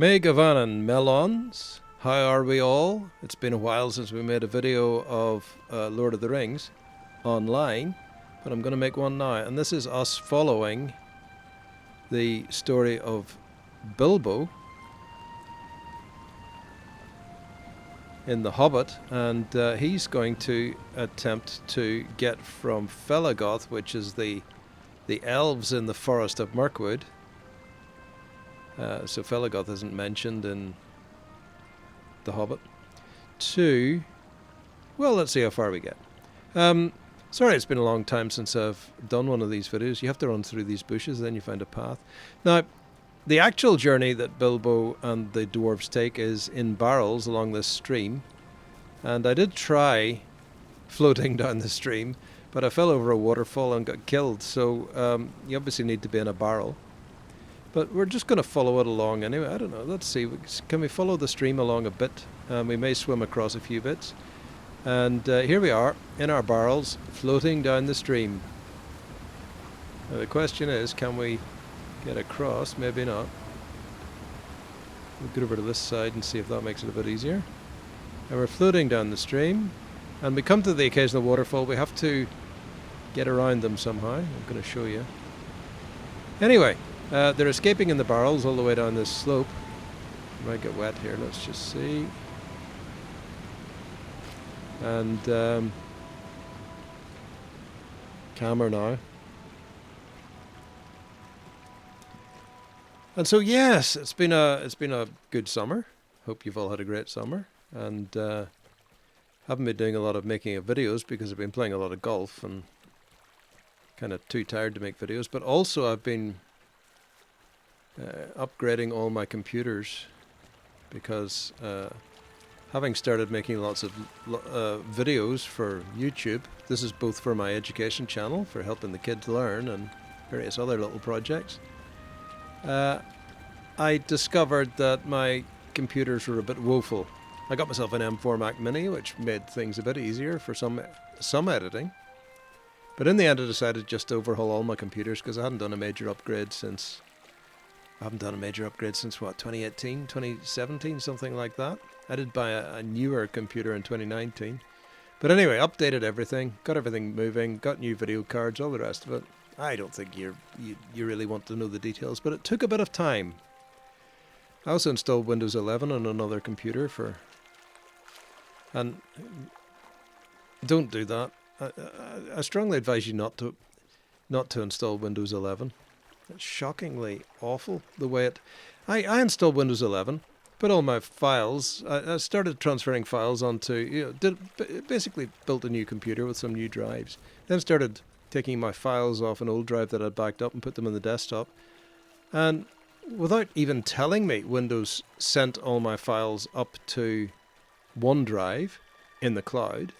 May Gavanan Melons, how are we all? It's been a while since we made a video of Lord of the Rings online, but I'm going to make one now. And this is us following the story of Bilbo in the Hobbit, and he's going to attempt to get from Felaggoth, which is the elves in the forest of Mirkwood. So Felaggoth isn't mentioned in the Hobbit. To, well, let's see how far we get. Sorry, it's been a long time since I've done one of these videos. You have to run through these bushes, then you find a path. Now, the actual journey that Bilbo and the dwarves take is in barrels along this stream. And I did try floating down the stream, but I fell over a waterfall and got killed. So you obviously need to be in a barrel. But we're just going to follow it along anyway. I don't know. Let's see. Can we follow the stream along a bit? We may swim across a few bits. And here we are in our barrels, floating down the stream. Now the question is, can we get across? Maybe not. We'll get over to this side and see if that makes it a bit easier. And we're floating down the stream. And we come to the occasional waterfall. We have to get around them somehow. I'm going to show you. Anyway. They're escaping in the barrels all the way down this slope. Might get wet here, let's just see. And calmer now. And so yes, it's been a good summer. Hope you've all had a great summer. And haven't been doing a lot of making of videos because I've been playing a lot of golf and kind of too tired to make videos. But also I've been upgrading all my computers because having started making lots of videos for YouTube, this is both for my education channel for helping the kids learn and various other little projects. I discovered that my computers were a bit woeful. I got myself an M4 Mac Mini, which made things a bit easier for some editing. But in the end I decided just to overhaul all my computers because I hadn't done a major upgrade since what, 2018, 2017, something like that. I did buy a newer computer in 2019. But anyway, updated everything, got everything moving, got new video cards, all the rest of it. I don't think you really want to know the details, but it took a bit of time. I also installed Windows 11 on another computer and don't do that. I strongly advise you not to install Windows 11. It's shockingly awful the way it... I installed Windows 11, put all my files... I started transferring files onto... basically built a new computer with some new drives. Then started taking my files off an old drive that I'd backed up and put them in the desktop. And without even telling me, Windows sent all my files up to OneDrive in the cloud.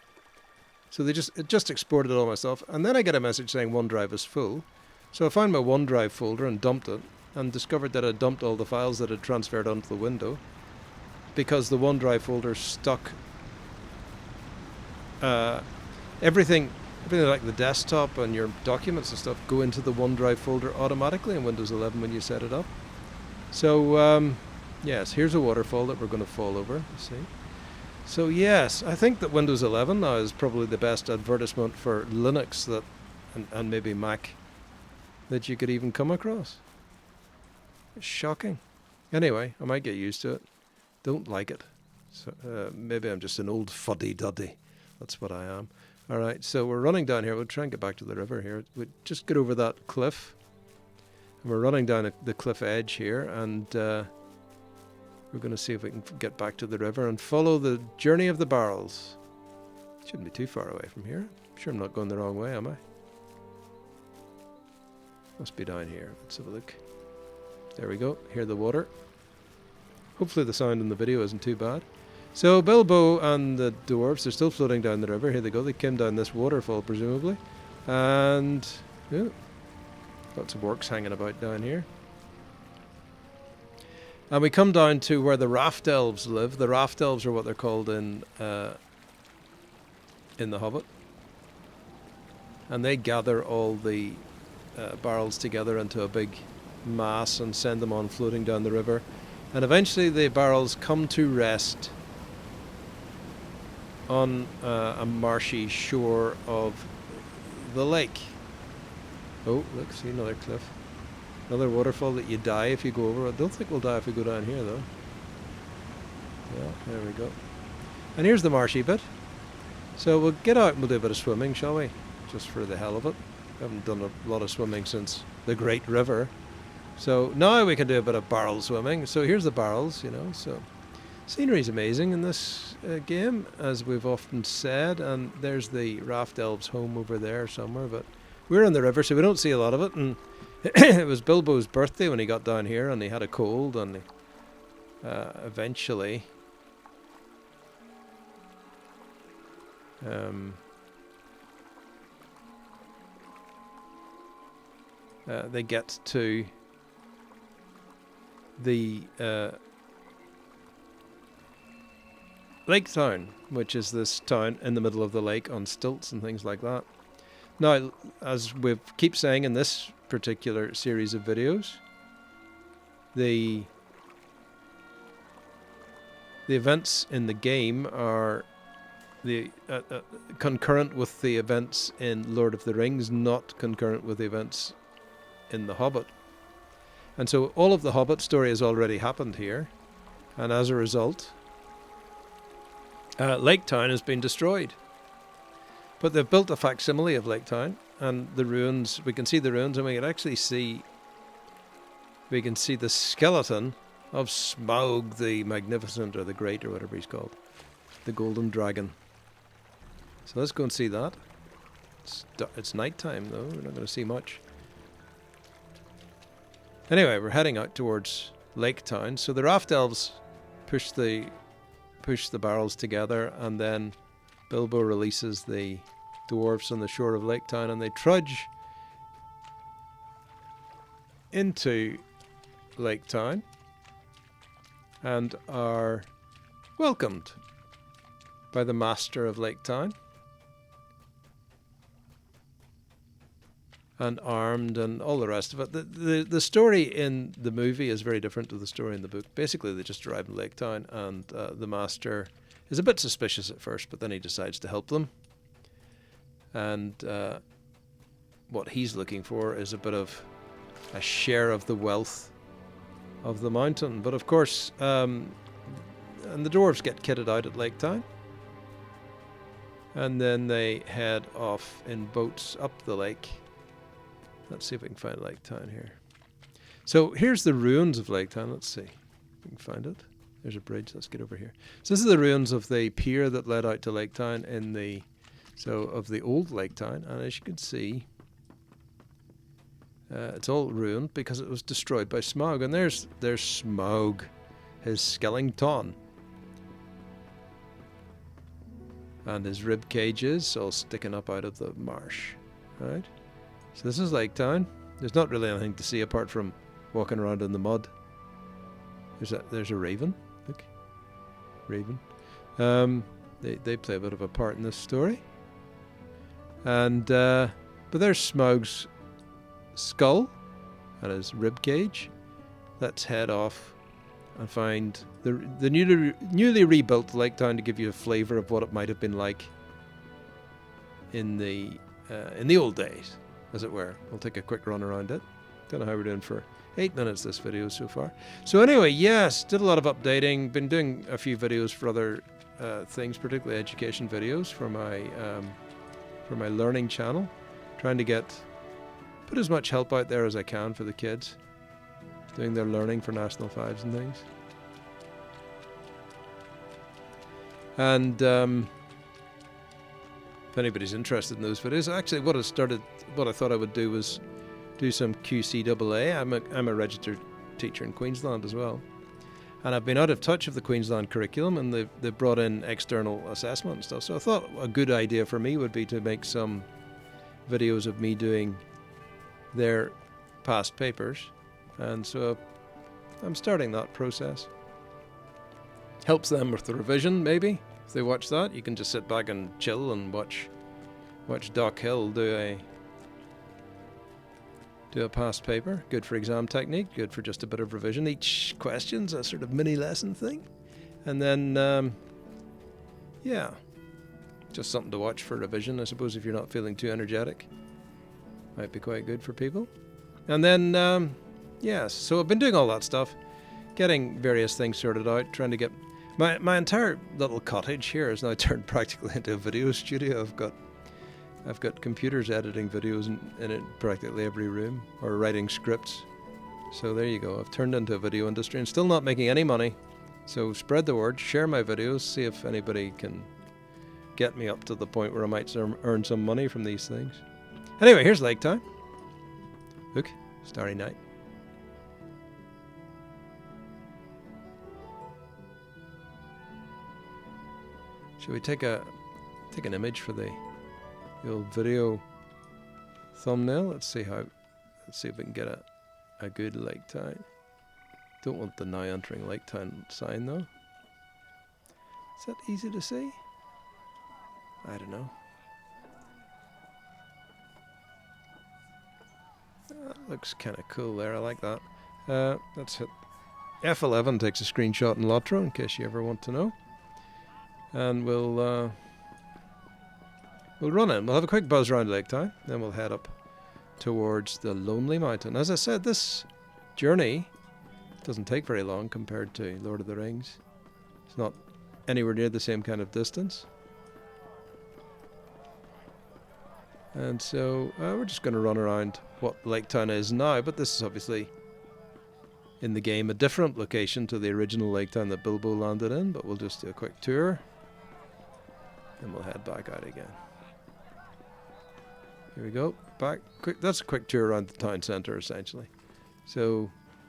So it just exported all my stuff. And then I get a message saying OneDrive is full. So I found my OneDrive folder and dumped it, and discovered that I'd dumped all the files that had transferred onto the window because the OneDrive folder stuck everything like the desktop and your documents and stuff go into the OneDrive folder automatically in Windows 11 when you set it up. So yes, here's a waterfall that we're going to fall over, you see. So yes, I think that Windows 11 now is probably the best advertisement for Linux and maybe Mac that you could even come across. It's shocking. Anyway, I might get used to it. Don't like it. So maybe I'm just an old fuddy-duddy. That's what I am. Alright, so we're running down here. We'll try and get back to the river here. We'll just get over that cliff. And we're running down the cliff edge here, and we're going to see if we can get back to the river and follow the journey of the barrels. Shouldn't be too far away from here. I'm sure I'm not going the wrong way, am I? Must be down here. Let's have a look. There we go. Hear the water. Hopefully the sound in the video isn't too bad. So Bilbo and the dwarves are still floating down the river. Here they go. They came down this waterfall, presumably. And yeah, lots of works hanging about down here. And we come down to where the Raft Elves live. The Raft Elves are what they're called in The Hobbit. And they gather all the barrels together into a big mass and send them on floating down the river And eventually the barrels come to rest on a marshy shore of the lake. Oh, look, see another cliff. Another waterfall that you die if you go over. I don't think we'll die if we go down here, though. Yeah, there we go. And here's the marshy bit. So we'll get out and we'll do a bit of swimming, shall we? Just for the hell of it. We haven't done a lot of swimming since the Great River. So now we can do a bit of barrel swimming. So here's the barrels, you know. So scenery's amazing in this game, as we've often said. And there's the Raft Elves home over there somewhere. But we're on the river, so we don't see a lot of it. And it was Bilbo's birthday when he got down here, and he had a cold, and eventually they get to the Laketown, which is this town in the middle of the lake on stilts and things like that. Now, as we keep saying in this particular series of videos, the events in the game are the concurrent with the events in Lord of the Rings, not concurrent with the events in The Hobbit. And so all of the Hobbit story has already happened here, and as a result, Laketown has been destroyed. But they've built a facsimile of Laketown, and the ruins, we can see the ruins, and we can actually see, we can see the skeleton of Smaug the Magnificent, or the Great, or whatever he's called, the Golden Dragon. So let's go and see that. It's night time though, we're not going to see much. Anyway, we're heading out towards Laketown. So the Raft Elves push the barrels together, and then Bilbo releases the dwarves on the shore of Laketown, and they trudge into Laketown and are welcomed by the master of Laketown and armed and all the rest of it. The story in the movie is very different to the story in the book. Basically, they just arrive in Laketown, and the master is a bit suspicious at first, but then he decides to help them. And what he's looking for is a bit of a share of the wealth of the mountain. But of course, and the dwarves get kitted out at Laketown, and then they head off in boats up the lake. Let's see if we can find Laketown here. So here's the ruins of Laketown. Let's see if we can find it. There's a bridge. Let's get over here. So this is the ruins of the pier that led out to Laketown in the of the old Laketown, and as you can see, it's all ruined because it was destroyed by Smaug. And there's Smaug, his skeleton, and his rib cages all sticking up out of the marsh. Right. So this is Laketown. There's not really anything to see apart from walking around in the mud. There's a raven. Look, raven. They play a bit of a part in this story. And but there's Smaug's skull and his rib cage. Let's head off and find the newly rebuilt Laketown to give you a flavour of what it might have been like in the old days, as it were. We'll take a quick run around it. Don't know how we're doing for 8 minutes this video so far. So anyway, yes, did a lot of updating. Been doing a few videos for other things, particularly education videos for my learning channel. Trying to put as much help out there as I can for the kids doing their learning for National 5s and things. And if anybody's interested in those videos, actually what I thought I would do was do some QCAA. I'm a registered teacher in Queensland as well, and I've been out of touch of the Queensland curriculum, and they've brought in external assessment and stuff. So I thought a good idea for me would be to make some videos of me doing their past papers, and so I'm starting that process. Helps them with the revision, maybe. If they watch that, you can just sit back and chill and watch Doc Hill do Do a past paper, good for exam technique, good for just a bit of revision. Each question's a sort of mini lesson thing. And then, yeah, just something to watch for revision, I suppose, if you're not feeling too energetic. Might be quite good for people. And then, yeah, so I've been doing all that stuff, getting various things sorted out, trying to get... My entire little cottage here is now turned practically into a video studio. I've got computers editing videos in it practically every room, or writing scripts. So there you go. I've turned into a video industry and still not making any money. So spread the word, share my videos, see if anybody can get me up to the point where I might earn some money from these things. Anyway, here's Laketown. Look, starry night. Should we take an image for the old video thumbnail? Let's see if we can get a good Laketown. Don't want the now entering Laketown sign though. Is that easy to see? I don't know. That looks kind of cool there. I like that. Let's hit F11. Takes a screenshot in Lotro in case you ever want to know. And we'll run in. We'll have a quick buzz around Laketown, then we'll head up towards the Lonely Mountain. As I said, this journey doesn't take very long compared to Lord of the Rings. It's not anywhere near the same kind of distance. And so we're just going to run around what Laketown is now, but this is obviously in the game a different location to the original Laketown that Bilbo landed in, but we'll just do a quick tour and we'll head back out again. Here we go, back. Quick. That's a quick tour around the town centre essentially. So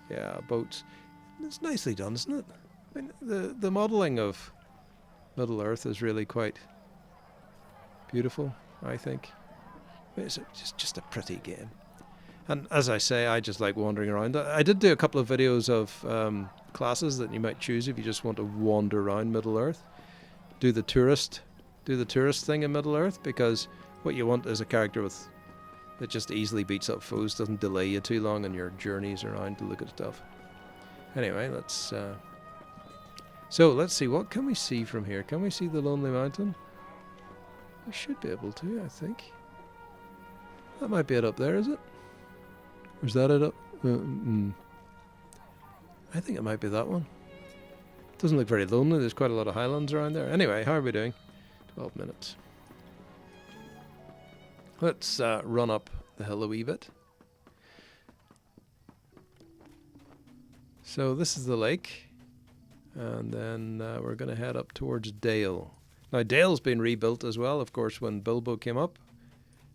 yeah, boats. It's nicely done, isn't it? I mean, the modelling of Middle Earth is really quite beautiful, I think. It's just a pretty game. And as I say, I just like wandering around. I did do a couple of videos of classes that you might choose if you just want to wander around Middle Earth. Do the tourist thing in Middle Earth, because what you want is a character that just easily beats up foes, doesn't delay you too long on your journeys around to look at stuff. Anyway, let's see, what can we see from here? Can we see the Lonely Mountain? I should be able to, I think. That might be it up there, is it? Or is that it up? I think it might be that one. Doesn't look very lonely. There's quite a lot of highlands around there. Anyway, how are we doing? 12 minutes. Let's run up the hill a wee bit. So this is the lake. And then we're going to head up towards Dale. Now Dale's been rebuilt as well, of course, when Bilbo came up.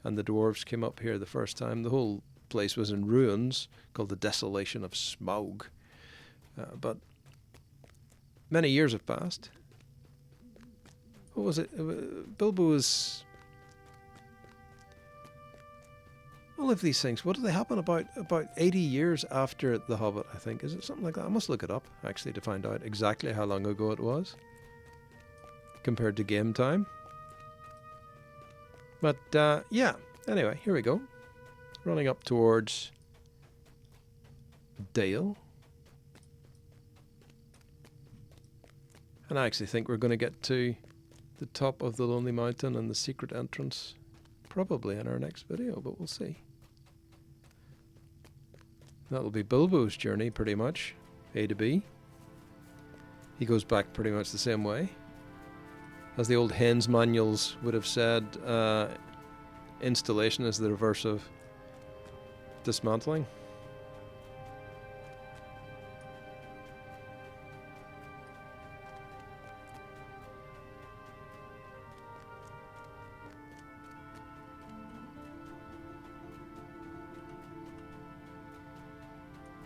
And the dwarves came up here the first time. The whole place was in ruins, called the Desolation of Smaug. But many years have passed. What was it? Bilbo was... All of these things, what do they happen about 80 years after The Hobbit, I think? Is it something like that? I must look it up, actually, to find out exactly how long ago it was compared to game time. But, yeah, anyway, here we go. Running up towards Dale. And I actually think we're going to get to the top of the Lonely Mountain and the secret entrance probably in our next video, but we'll see. That'll be Bilbo's journey, pretty much, A to B. He goes back pretty much the same way. As the old Hens manuals would have said, installation is the reverse of dismantling.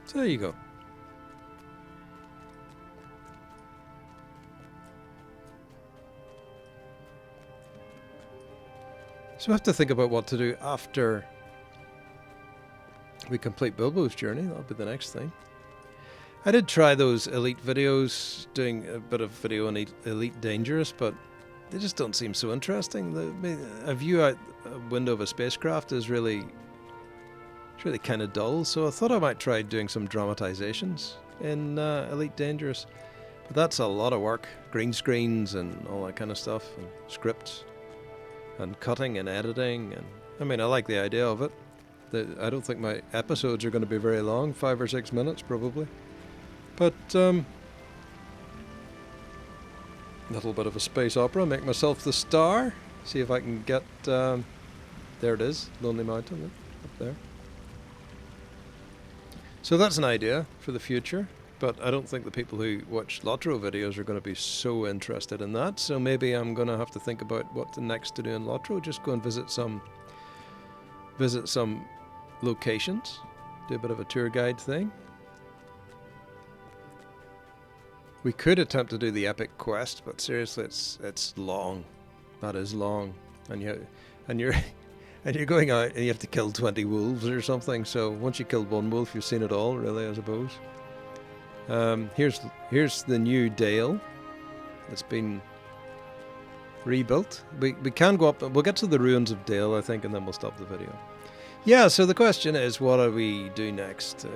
So there you go. So we have to think about what to do after we complete Bilbo's journey. That'll be the next thing. I did try those Elite videos, doing a bit of video on Elite Dangerous, but they just don't seem so interesting. A view out a window of a spacecraft is really It's really kind of dull, so I thought I might try doing some dramatizations in Elite Dangerous. But that's a lot of work. Green screens and all that kind of stuff, and scripts, and cutting and editing. And I mean, I like the idea of it. I don't think my episodes are going to be very long, 5 or 6 minutes probably. But little bit of a space opera, make myself the star, see if I can get, there it is, Lonely Mountain up there. So that's an idea for the future, but I don't think the people who watch Lotro videos are going to be so interested in that, so maybe I'm going to have to think about what the next to do in Lotro, just go and visit some locations, do a bit of a tour guide thing. We could attempt to do the epic quest, but seriously, it's long. That is long, and you're going out and you have to kill 20 wolves or something. So once you killed one wolf, you've seen it all, really, I suppose. Here's the new Dale. It's been rebuilt. We can go up. We'll get to the ruins of Dale, I think, and then we'll stop the video. Yeah. So the question is, what do we do next?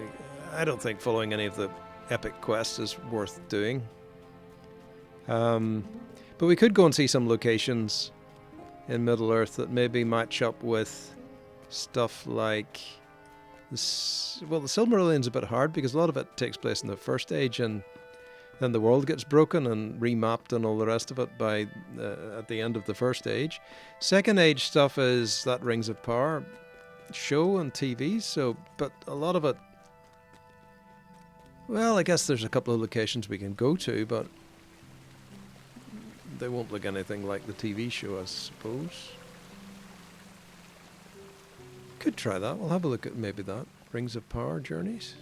I don't think following any of the epic quest is worth doing, but we could go and see some locations in Middle-earth that maybe match up with stuff like this. Well, the Silmarillion's a bit hard because a lot of it takes place in the First Age, and then the world gets broken and remapped and all the rest of it by at the end of the First Age. Second Age stuff is that Rings of Power show on TV, so but a lot of it, well, I guess there's a couple of locations we can go to, but they won't look anything like the TV show, I suppose. Could try that. We'll have a look at maybe that. Rings of Power journeys.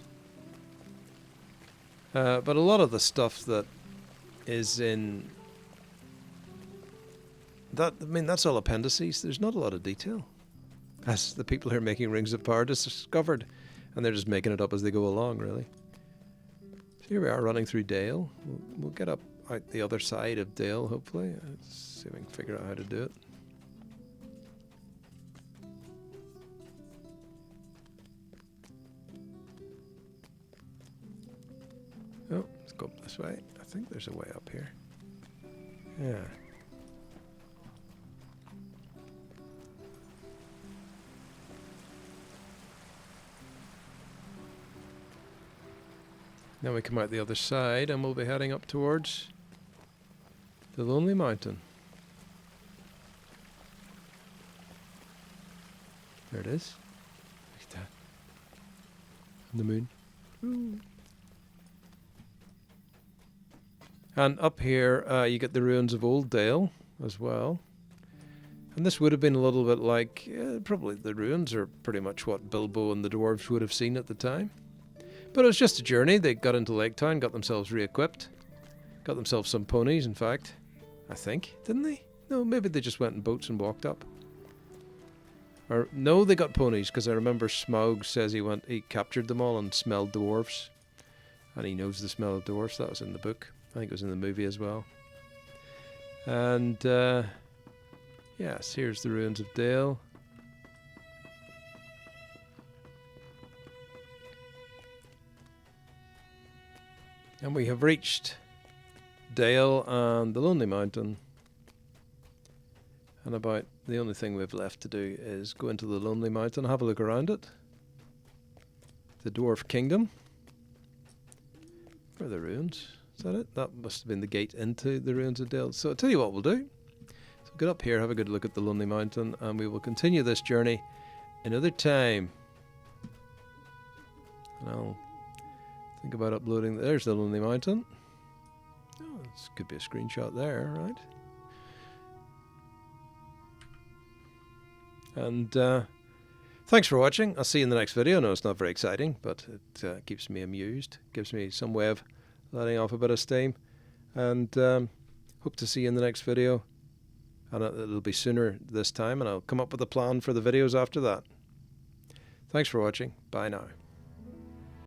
But a lot of the stuff that is in that, I mean, that's all appendices. There's not a lot of detail, as the people who are making Rings of Power discovered, and they're just making it up as they go along, really. Here we are running through Dale. We'll get up out the other side of Dale, hopefully. Let's see if we can figure out how to do it. Oh, let's go up this way. I think there's a way up here. Yeah. Now we come out the other side and we'll be heading up towards the Lonely Mountain. There it is. Look at that. And the moon. Ooh. And up here you get the ruins of Old Dale as well. And this would have been a little bit like, probably the ruins are pretty much what Bilbo and the dwarves would have seen at the time. But it was just a journey. They got into Laketown, got themselves re-equipped, got themselves some ponies, in fact. I think, didn't they? No, maybe they just went in boats and walked up. Or no, they got ponies, because I remember Smaug says he captured them all and smelled dwarves. And he knows the smell of dwarves. That was in the book. I think it was in the movie as well. And yes, here's the ruins of Dale. And we have reached Dale and the Lonely Mountain. And about the only thing we've left to do is go into the Lonely Mountain, have a look around it. The Dwarf Kingdom. Where are the ruins? Is that it? That must have been the gate into the ruins of Dale. So I'll tell you what we'll do. So get up here, have a good look at the Lonely Mountain, and we will continue this journey another time. And I'll think about uploading. There's the Lonely Mountain. Oh, this could be a screenshot there, right? And thanks for watching. I'll see you in the next video. No, it's not very exciting, but it keeps me amused. Gives me some way of letting off a bit of steam. And hope to see you in the next video. And it'll be sooner this time, and I'll come up with a plan for the videos after that. Thanks for watching. Bye now.